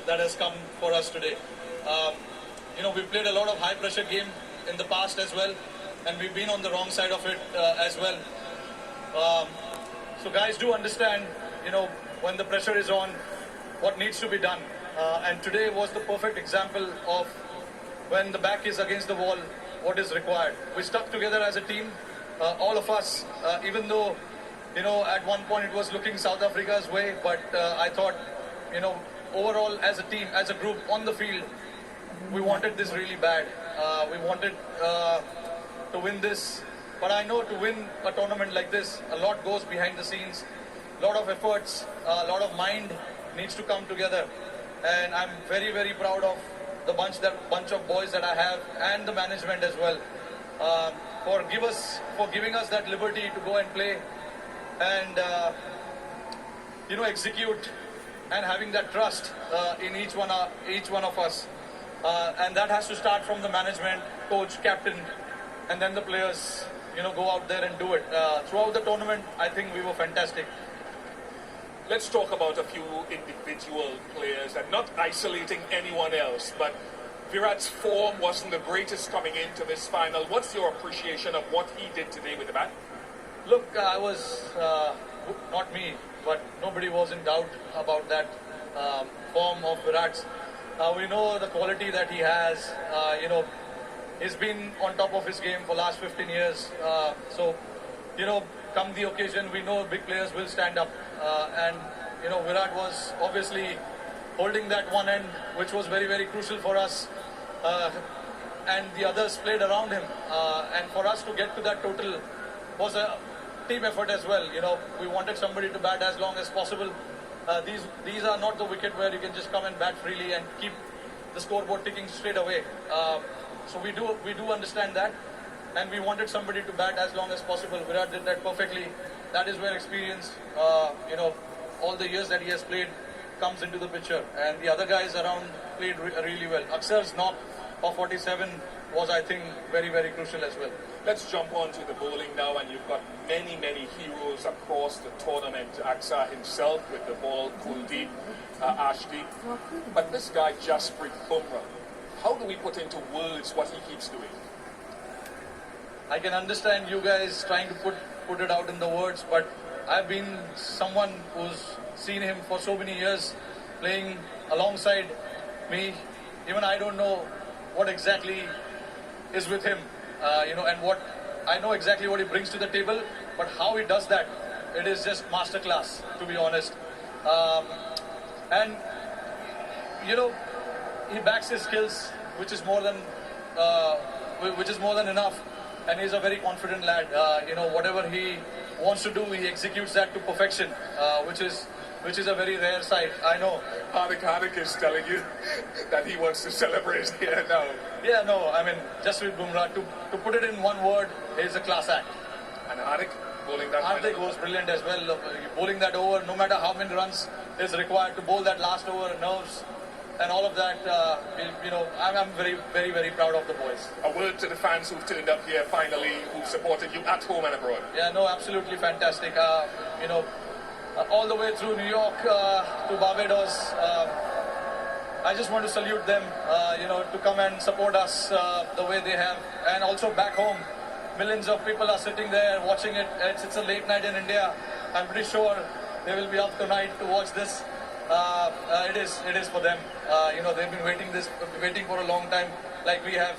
that has come for us today. We've played a lot of high pressure game in the past as well, and we've been on the wrong side of it as well. So guys do understand, when the pressure is on, what needs to be done. And today was the perfect example of when the back is against the wall, what is required. We stuck together as a team, all of us, even though, at one point it was looking South Africa's way, but I thought, overall as a team, as a group on the field, we wanted this really bad. We wanted to win this. But I know to win a tournament like this, a lot goes behind the scenes, a lot of efforts, a lot of mind needs to come together. And I'm very, very proud of the bunch of boys that I have and the management as well for giving us that liberty to go and play and execute and having that trust in each one of us. And that has to start from the management, coach, captain, and then the players, go out there and do it. Throughout the tournament, I think we were fantastic. Let's talk about a few individual players and not isolating anyone else, but Virat's form wasn't the greatest coming into this final. What's your appreciation of what he did today with the bat? Look, I was, not me, but nobody was in doubt about that form of Virat's. We know the quality that he has. He's been on top of his game for last 15 years. Come the occasion, we know big players will stand up. And Virat was obviously holding that one end, which was very, very crucial for us. And the others played around him. And for us to get to that total was a team effort as well. We wanted somebody to bat as long as possible. These are not the wicket where you can just come and bat freely and keep the scoreboard ticking straight away. So we do understand that, and we wanted somebody to bat as long as possible. Virat did that perfectly. That is where experience, all the years that he has played comes into the picture. And the other guys around played really well. Aksar's knock of 47 was, I think, very, very crucial as well. Let's jump on to the bowling now, and you've got many, many heroes across the tournament. Aksar himself with the ball, Kuldeep, Ashdeep. But this guy, Jasprit Bumrah, how do we put into words what he keeps doing? I can understand you guys trying to put it out in the words, but I've been someone who's seen him for so many years playing alongside me. Even I don't know what exactly is with him, and what I know exactly what he brings to the table, but how he does that, it is just masterclass, to be honest. And he backs his skills, which is more than enough. And he's a very confident lad. Whatever he wants to do, he executes that to perfection, which is a very rare sight. I know. Hardik is telling you that he wants to celebrate here now. Yeah, no, I mean, Jasprit Bumrah, to put it in one word, is a class act. And Hardik bowling that. Hardik was brilliant as well. Bowling that over, no matter how many runs is required to bowl that last over, nerves. And all of that, I'm very, very, very proud of the boys. A word to the fans who've turned up here finally, who've supported you at home and abroad. Yeah, no, absolutely fantastic. All the way through New York to Barbados, I just want to salute them, to come and support us the way they have. And also back home, millions of people are sitting there watching it. It's a late night in India. I'm pretty sure they will be up tonight to watch this. It is for them. They've been waiting for a long time, like we have.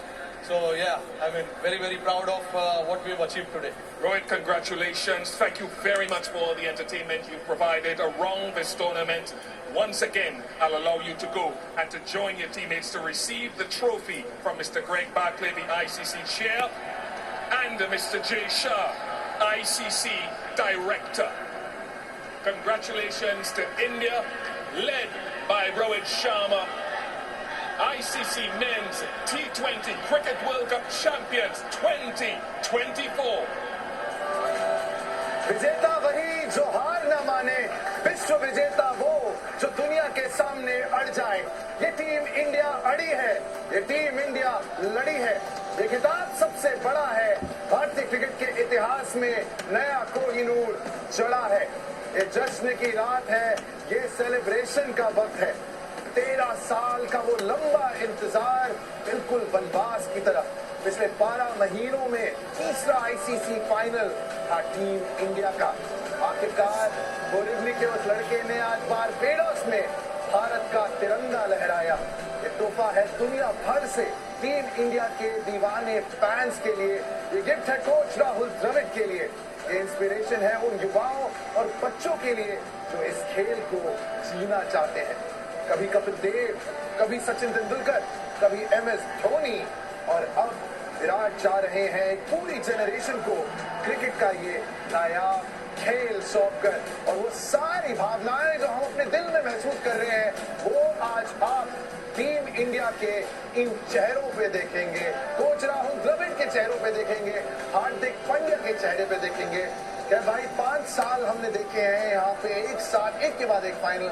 So yeah, I mean, very, very proud of what we've achieved today. Rohit, congratulations. Thank you very much for the entertainment you've provided around this tournament. Once again, I'll allow you to go and to join your teammates to receive the trophy from Mr. Greg Barclay, the ICC chair, and Mr. Jay Shah, ICC director. Congratulations to India, led by Rohit Sharma, ICC Men's T20 Cricket World Cup Champions 2024. विजेता वही जो हार न माने, विश्व विजेता वो जो दुनिया के सामने अड़ जाए। ये टीम इंडिया अड़ी है, ये टीम इंडिया लड़ी है। ये खिताब सबसे बड़ा है, भारतीय क्रिकेट के इतिहास में नया कोहिनूर चढ़ा है। ये जश्न की रात है, ये सेलिब्रेशन का वक्त है। 13 इंतजार बिल्कुल वनवास की तरफ। पिछले 12 महीनों में तीसरा आईसीसी फाइनल था टीम इंडिया का। आखिरकार बोरिवली के उस लड़के ने आज बारबेडोस में भारत का तिरंगा लहराया। ये तोहफा है दुनिया भर से टीम इंडिया के दीवाने फैंस के लिए। ये गिफ्ट है कोच राहुल द्रविड़ के लिए। ये इंस्पिरेशन है उन युवाओं और बच्चों के लिए जो इस खेल को जीना चाहते हैं। कभी कपिल देव, कभी सचिन तेंदुलकर, कभी एमएस धोनी और अब विराट चाह रहे हैं एक पूरी जनरेशन को क्रिकेट का ये नायाब खेल सौंप कर। और वो सारी भावनाएं जो हम अपने दिल में महसूस कर रहे हैं वो आज आप टीम इंडिया के इन चेहरों पे देखेंगे। कोच राहुल द्रविड़ के चेहरों पे देखेंगे, हार्दिक पांड्या के चेहरे पे देखेंगे। क्या भाई 5 साल हमने देखे हैं यहाँ पे एक साथ एक के बाद एक फाइनल।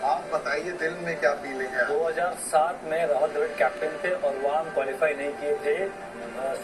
आप बताइए दिल में क्या फीलिंग है? 2007 में राहुल द्रविड़ कैप्टन थे और वहाँ हम क्वालिफाई नहीं किए थे